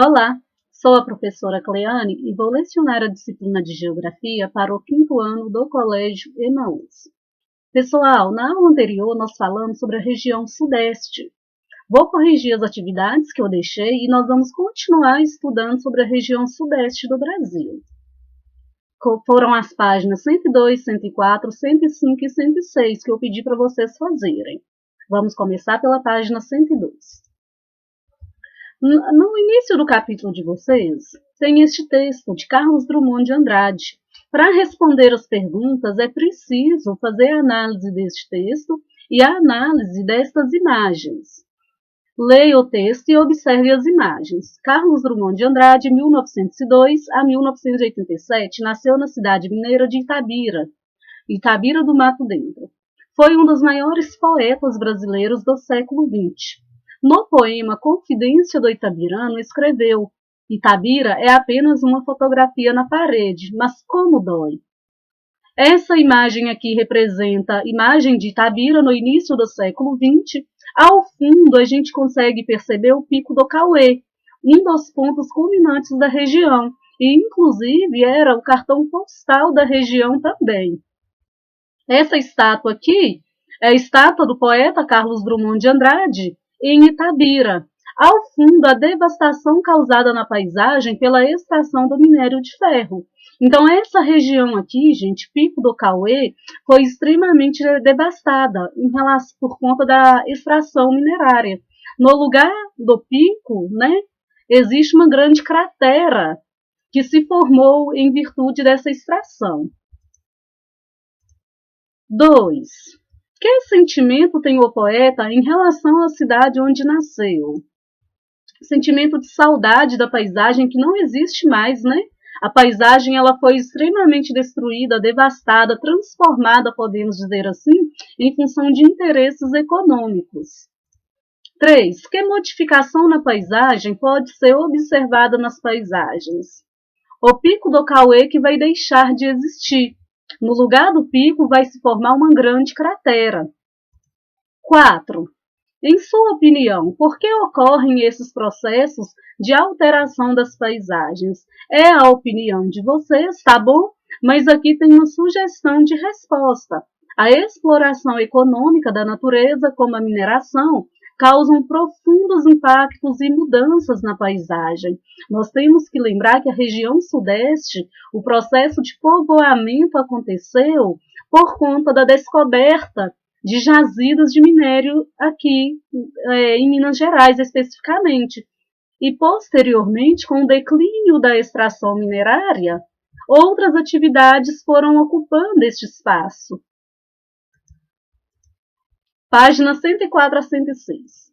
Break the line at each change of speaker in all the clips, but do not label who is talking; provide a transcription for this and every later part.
Olá, sou a professora Cleane e vou lecionar a disciplina de Geografia para o 5º ano do Colégio Emaús. Pessoal, na aula anterior nós falamos sobre a região Sudeste. Vou corrigir as atividades que eu deixei e nós vamos continuar estudando sobre a região Sudeste do Brasil. Foram as páginas 102, 104, 105 e 106 que eu pedi para vocês fazerem. Vamos começar pela página 102. No início do capítulo de vocês, tem este texto de Carlos Drummond de Andrade. Para responder as perguntas, é preciso fazer a análise deste texto e a análise destas imagens. Leia o texto e observe as imagens. Carlos Drummond de Andrade, 1902 a 1987, nasceu na cidade mineira de Itabira do Mato Dentro. Foi um dos maiores poetas brasileiros do século XX. No poema Confidência do Itabirano, escreveu: Itabira é apenas uma fotografia na parede, mas como dói. Essa imagem aqui representa a imagem de Itabira no início do século XX. Ao fundo, a gente consegue perceber o Pico do Cauê, um dos pontos culminantes da região, e inclusive era o cartão postal da região também. Essa estátua aqui é a estátua do poeta Carlos Drummond de Andrade, em Itabira. Ao fundo, a devastação causada na paisagem pela extração do minério de ferro. Então, essa região aqui, gente, Pico do Cauê, foi extremamente devastada por conta da extração minerária. No lugar do pico, existe uma grande cratera que se formou em virtude dessa extração. 2. Que sentimento tem o poeta em relação à cidade onde nasceu? Sentimento de saudade da paisagem que não existe mais, A paisagem ela foi extremamente destruída, devastada, transformada, podemos dizer assim, em função de interesses econômicos. 3. Que modificação na paisagem pode ser observada nas paisagens? O Pico do Cauê que vai deixar de existir. No lugar do pico vai se formar uma grande cratera. 4. Em sua opinião, por que ocorrem esses processos de alteração das paisagens? É a opinião de vocês, tá bom? Mas aqui tem uma sugestão de resposta. A exploração econômica da natureza, como a mineração, causam profundos impactos e mudanças na paisagem. Nós temos que lembrar que a região sudeste, o processo de povoamento aconteceu por conta da descoberta de jazidas de minério aqui em Minas Gerais, especificamente. E, posteriormente, com o declínio da extração minerária, outras atividades foram ocupando este espaço. Páginas 104 a 106.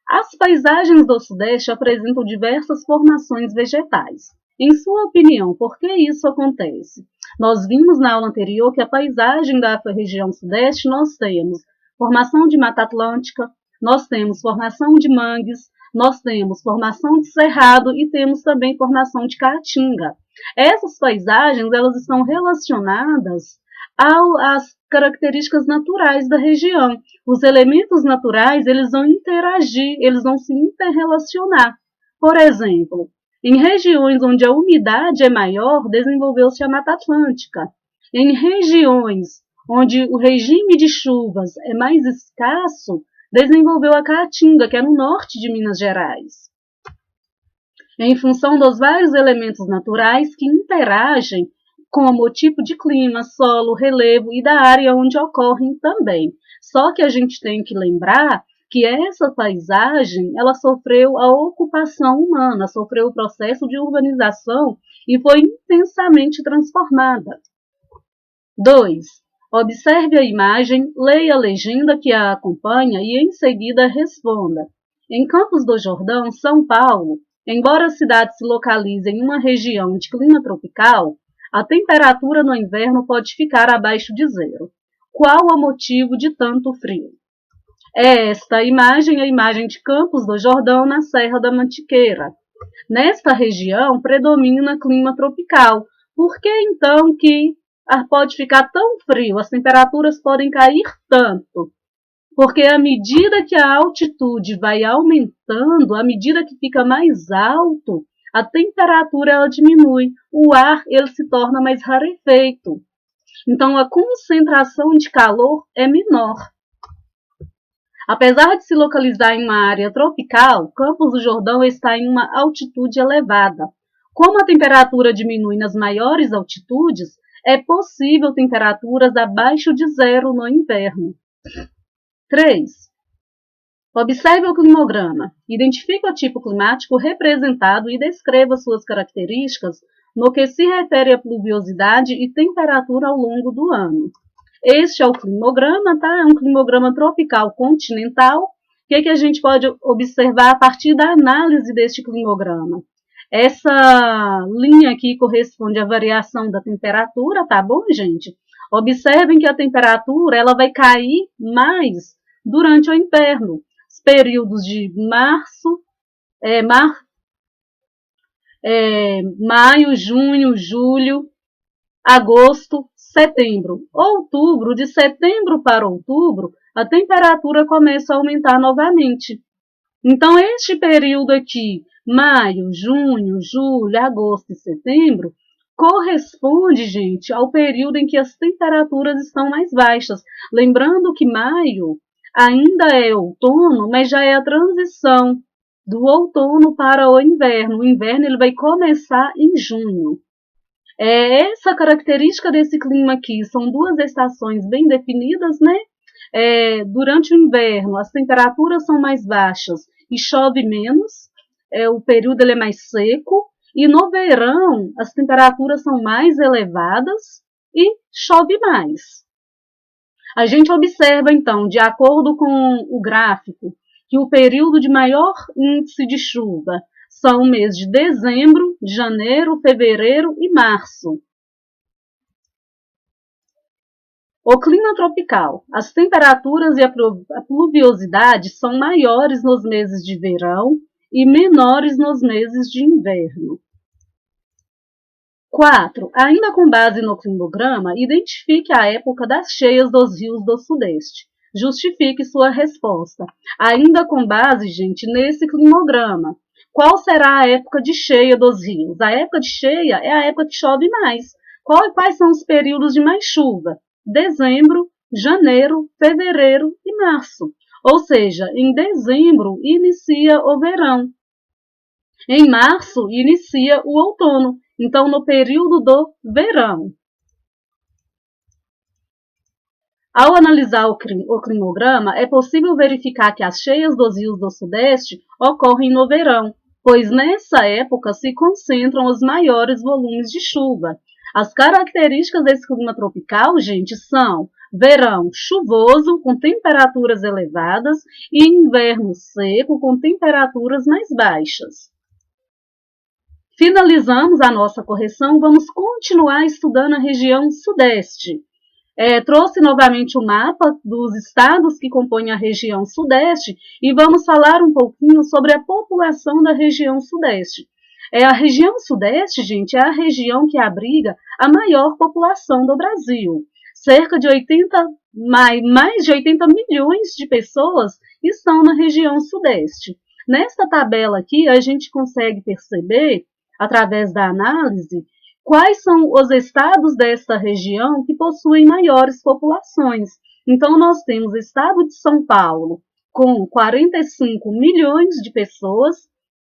As paisagens do Sudeste apresentam diversas formações vegetais. Em sua opinião, por que isso acontece? Nós vimos na aula anterior que a paisagem da região Sudeste nós temos formação de Mata Atlântica, nós temos formação de mangues, nós temos formação de cerrado e temos também formação de caatinga. Essas paisagens elas estão relacionadas às características naturais da região. Os elementos naturais eles vão interagir, eles vão se interrelacionar. Por exemplo, em regiões onde a umidade é maior, desenvolveu-se a Mata Atlântica. Em regiões onde o regime de chuvas é mais escasso, desenvolveu a Caatinga, que é no norte de Minas Gerais. Em função dos vários elementos naturais que interagem como o tipo de clima, solo, relevo e da área onde ocorrem também. Só que a gente tem que lembrar que essa paisagem ela sofreu a ocupação humana, sofreu o processo de urbanização e foi intensamente transformada. 2. Observe a imagem, leia a legenda que a acompanha e em seguida responda. Em Campos do Jordão, São Paulo, embora a cidade se localize em uma região de clima tropical, a temperatura no inverno pode ficar abaixo de zero. Qual o motivo de tanto frio? Esta imagem é a imagem de Campos do Jordão na Serra da Mantiqueira. Nesta região predomina clima tropical. Por que então que pode ficar tão frio? As temperaturas podem cair tanto? Porque à medida que a altitude vai aumentando, à medida que fica mais alto, a temperatura ela diminui, o ar ele se torna mais rarefeito. Então a concentração de calor é menor. Apesar de se localizar em uma área tropical, Campos do Jordão está em uma altitude elevada. Como a temperatura diminui nas maiores altitudes, é possível temperaturas abaixo de zero no inverno. 3. Observe o climograma. Identifique o tipo climático representado e descreva suas características no que se refere à pluviosidade e temperatura ao longo do ano. Este é o climograma, tá? É um climograma tropical continental. O que a gente pode observar a partir da análise deste climograma? Essa linha aqui corresponde à variação da temperatura, tá bom, gente? Observem que a temperatura ela vai cair mais durante o inverno. Os períodos de maio, junho, julho, agosto, setembro. Outubro, de setembro para outubro, a temperatura começa a aumentar novamente. Então, este período aqui, maio, junho, julho, agosto e setembro, corresponde, gente, ao período em que as temperaturas estão mais baixas. Lembrando que maio ainda é outono, mas já é a transição do outono para o inverno. O inverno ele vai começar em junho. Essa característica desse clima aqui são duas estações bem definidas, né? Durante o inverno, as temperaturas são mais baixas e chove menos, o período ele é mais seco, e no verão as temperaturas são mais elevadas e chove mais. A gente observa, então, de acordo com o gráfico, que o período de maior índice de chuva são o mês de dezembro, janeiro, fevereiro e março. O clima tropical. As temperaturas e a pluviosidade são maiores nos meses de verão e menores nos meses de inverno. 4. Ainda com base no climograma, identifique a época das cheias dos rios do Sudeste. Justifique sua resposta. Ainda com base, gente, nesse climograma. Qual será a época de cheia dos rios? A época de cheia é a época que chove mais. Quais são os períodos de mais chuva? Dezembro, janeiro, fevereiro e março. Ou seja, em dezembro inicia o verão. Em março inicia o outono. Então, no período do verão. Ao analisar o climograma, é possível verificar que as cheias dos rios do Sudeste ocorrem no verão, pois nessa época se concentram os maiores volumes de chuva. As características desse clima tropical, gente, são verão chuvoso, com temperaturas elevadas, e inverno seco, com temperaturas mais baixas. Finalizamos a nossa correção, vamos continuar estudando a região Sudeste. Trouxe novamente o mapa dos estados que compõem a região Sudeste e vamos falar um pouquinho sobre a população da região Sudeste. A região Sudeste, gente, é a região que abriga a maior população do Brasil. Cerca de mais de 80 milhões de pessoas estão na região Sudeste. Nesta tabela aqui, a gente consegue perceber, através da análise, quais são os estados desta região que possuem maiores populações. Então, nós temos o estado de São Paulo, com 45 milhões de pessoas,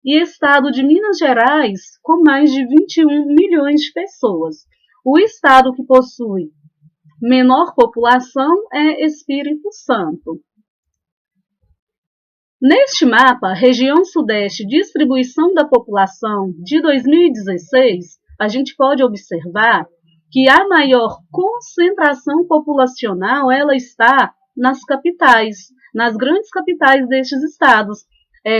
e o estado de Minas Gerais, com mais de 21 milhões de pessoas. O estado que possui menor população é Espírito Santo. Neste mapa, região Sudeste, distribuição da população de 2016, a gente pode observar que a maior concentração populacional ela está nas capitais, nas grandes capitais destes estados.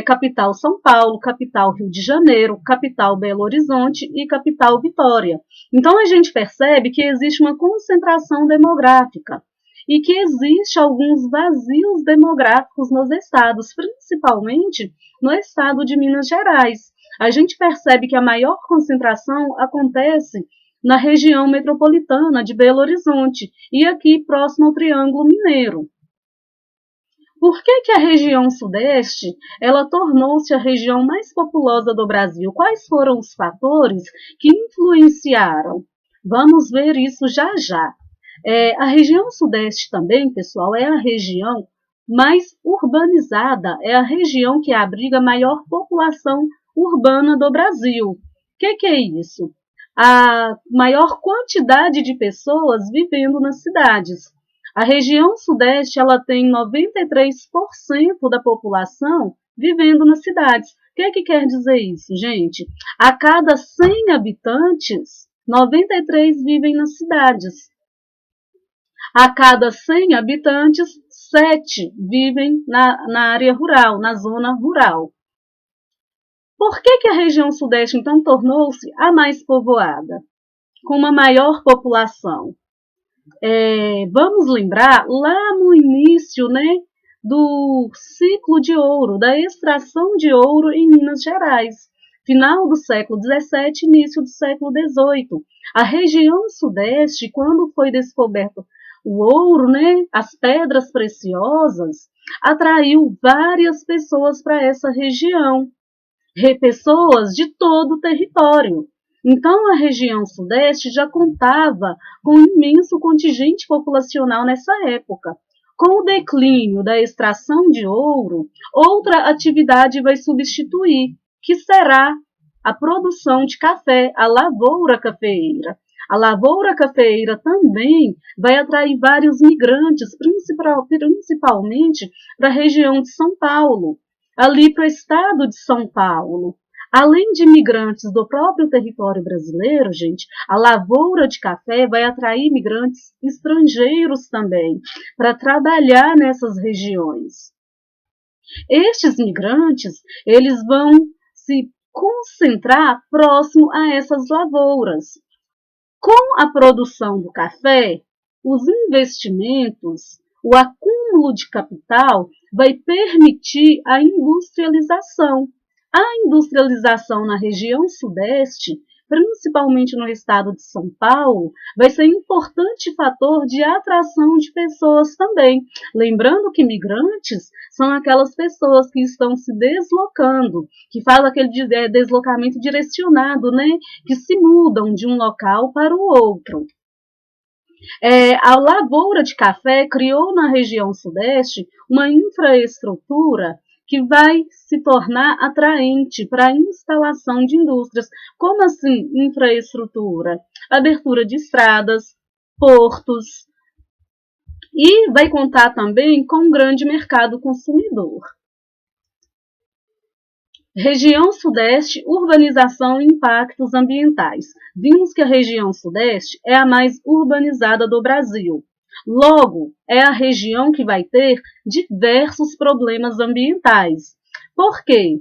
Capital São Paulo, capital Rio de Janeiro, capital Belo Horizonte e capital Vitória. Então a gente percebe que existe uma concentração demográfica e que existe alguns vazios demográficos nos estados, principalmente no estado de Minas Gerais. A gente percebe que a maior concentração acontece na região metropolitana de Belo Horizonte e aqui próximo ao Triângulo Mineiro. Por que a região sudeste ela tornou-se a região mais populosa do Brasil? Quais foram os fatores que influenciaram? Vamos ver isso já já. A região sudeste também, pessoal, é a região mais urbanizada, é a região que abriga a maior população urbana do Brasil. O que é isso? A maior quantidade de pessoas vivendo nas cidades. A região sudeste ela tem 93% da população vivendo nas cidades. O que quer dizer isso, gente? A cada 100 habitantes, 93 vivem nas cidades. A cada 100 habitantes, 7 vivem na área rural, na zona rural. Por que a região sudeste, então, tornou-se a mais povoada, com uma maior população? Vamos lembrar lá no início, né, do ciclo de ouro, da extração de ouro em Minas Gerais, final do século XVII, início do século XVIII. A região sudeste, quando foi descoberto o ouro, né, as pedras preciosas, atraiu várias pessoas para essa região, pessoas de todo o território. Então, a região sudeste já contava com um imenso contingente populacional nessa época. Com o declínio da extração de ouro, outra atividade vai substituir, que será a produção de café, a lavoura cafeeira. A lavoura cafeeira também vai atrair vários migrantes, principalmente para a região de São Paulo, ali para o estado de São Paulo. Além de imigrantes do próprio território brasileiro, gente, a lavoura de café vai atrair imigrantes estrangeiros também, para trabalhar nessas regiões. Estes migrantes, eles vão se concentrar próximo a essas lavouras. Com a produção do café, os investimentos, o acúmulo de capital vai permitir a industrialização. A industrialização na região sudeste, principalmente no estado de São Paulo, vai ser um importante fator de atração de pessoas também. Lembrando que migrantes são aquelas pessoas que estão se deslocando, que fazem aquele deslocamento direcionado, né? Que se mudam de um local para o outro. A lavoura de café criou na região sudeste uma infraestrutura que vai se tornar atraente para a instalação de indústrias. Como assim infraestrutura? Abertura de estradas, portos, e vai contar também com um grande mercado consumidor. Região Sudeste, urbanização e impactos ambientais. Vimos que a região Sudeste é a mais urbanizada do Brasil. Logo, é a região que vai ter diversos problemas ambientais. Por quê?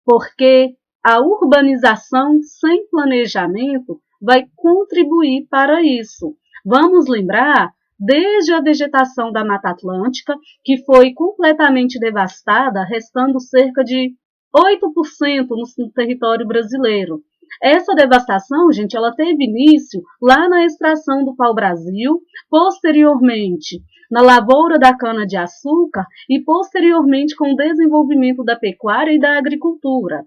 Porque a urbanização sem planejamento vai contribuir para isso. Vamos lembrar desde a vegetação da Mata Atlântica, que foi completamente devastada, restando cerca de 8% no território brasileiro. Essa devastação, gente, ela teve início lá na extração do pau-brasil, posteriormente na lavoura da cana-de-açúcar e posteriormente com o desenvolvimento da pecuária e da agricultura.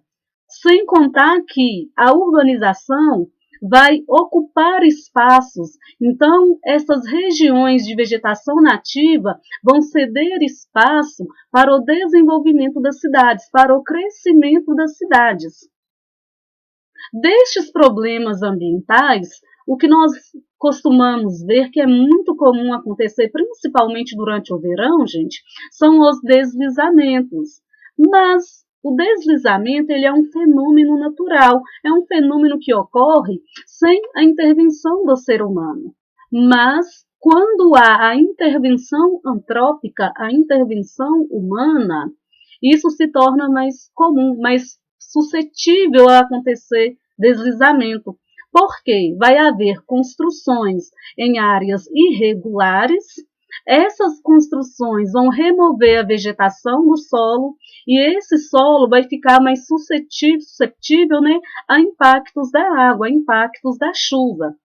Sem contar que a urbanização vai ocupar espaços, então essas regiões de vegetação nativa vão ceder espaço para o desenvolvimento das cidades, para o crescimento das cidades. Destes problemas ambientais, o que nós costumamos ver que é muito comum acontecer, principalmente durante o verão, gente, são os deslizamentos. Mas o deslizamento ele é um fenômeno natural, é um fenômeno que ocorre sem a intervenção do ser humano. Mas quando há a intervenção antrópica, a intervenção humana, isso se torna mais comum, mais suscetível a acontecer deslizamento, porque vai haver construções em áreas irregulares. Essas construções vão remover a vegetação do solo e esse solo vai ficar mais suscetível, né, a impactos da água, a impactos da chuva.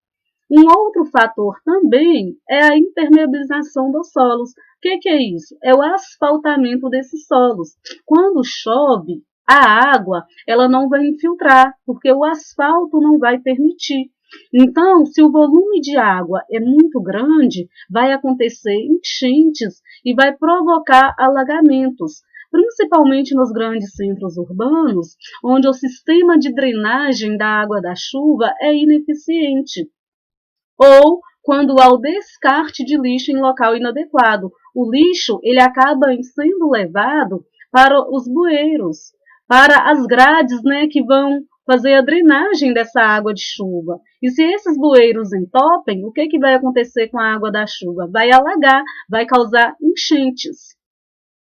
Um outro fator também é a impermeabilização dos solos. O que é isso? É o asfaltamento desses solos. Quando chove, a água ela não vai infiltrar, porque o asfalto não vai permitir. Então, se o volume de água é muito grande, vai acontecer enchentes e vai provocar alagamentos, principalmente nos grandes centros urbanos, onde o sistema de drenagem da água da chuva é ineficiente, ou quando há o descarte de lixo em local inadequado. O lixo ele acaba sendo levado para os bueiros, para as grades, né, que vão fazer a drenagem dessa água de chuva. E se esses bueiros entopem, o que vai acontecer com a água da chuva? Vai alagar, vai causar enchentes.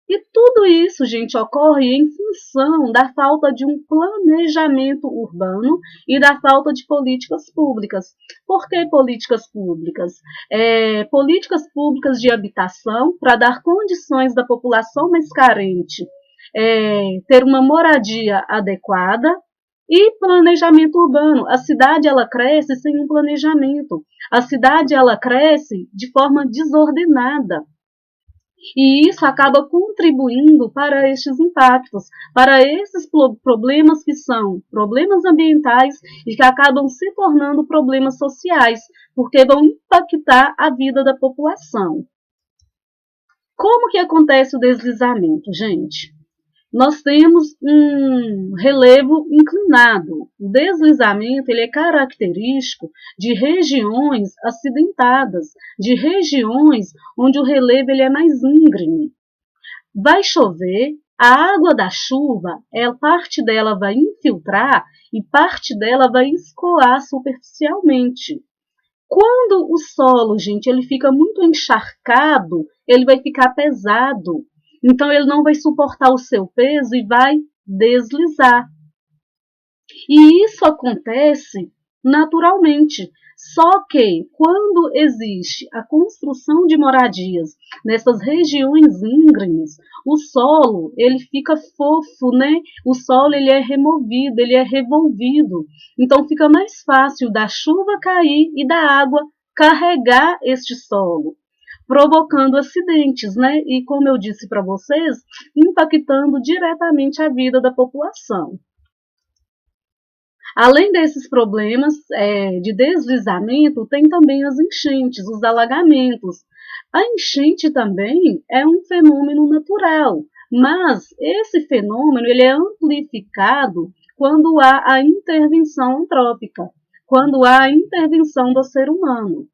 E tudo isso, gente, ocorre em função da falta de um planejamento urbano e da falta de políticas públicas. Por que políticas públicas? Políticas públicas de habitação para dar condições da população mais carente ter uma moradia adequada e planejamento urbano. A cidade ela cresce sem um planejamento. A cidade ela cresce de forma desordenada. E isso acaba contribuindo para estes impactos, para esses problemas que são problemas ambientais e que acabam se tornando problemas sociais, porque vão impactar a vida da população. Como que acontece o deslizamento, gente? Nós temos um relevo inclinado. O deslizamento ele é característico de regiões acidentadas, de regiões onde o relevo ele é mais íngreme. Vai chover, a água da chuva, parte dela vai infiltrar e parte dela vai escoar superficialmente. Quando o solo, gente, ele fica muito encharcado, ele vai ficar pesado. Então, ele não vai suportar o seu peso e vai deslizar. E isso acontece naturalmente. Só que, quando existe a construção de moradias nessas regiões íngremes, o solo ele fica fofo, né? O solo ele é removido, ele é revolvido. Então, fica mais fácil da chuva cair e da água carregar este solo, provocando acidentes, né? E como eu disse para vocês, impactando diretamente a vida da população. Além desses problemas de deslizamento, tem também as enchentes, os alagamentos. A enchente também é um fenômeno natural, mas esse fenômeno ele é amplificado quando há a intervenção antrópica, quando há a intervenção do ser humano.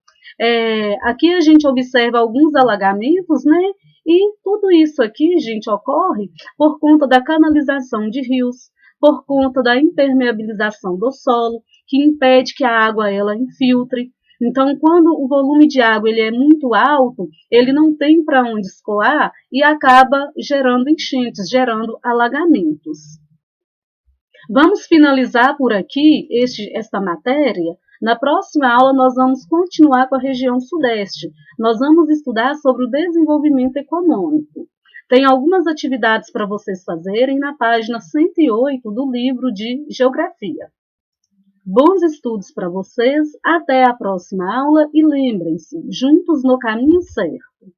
Aqui a gente observa alguns alagamentos, né? E tudo isso aqui, gente, ocorre por conta da canalização de rios, por conta da impermeabilização do solo, que impede que a água ela infiltre. Então, quando o volume de água ele é muito alto, ele não tem para onde escoar e acaba gerando enchentes, gerando alagamentos. Vamos finalizar por aqui esta matéria. Na próxima aula, nós vamos continuar com a região sudeste. Nós vamos estudar sobre o desenvolvimento econômico. Tem algumas atividades para vocês fazerem na página 108 do livro de Geografia. Bons estudos para vocês, até a próxima aula e lembrem-se, juntos no caminho certo.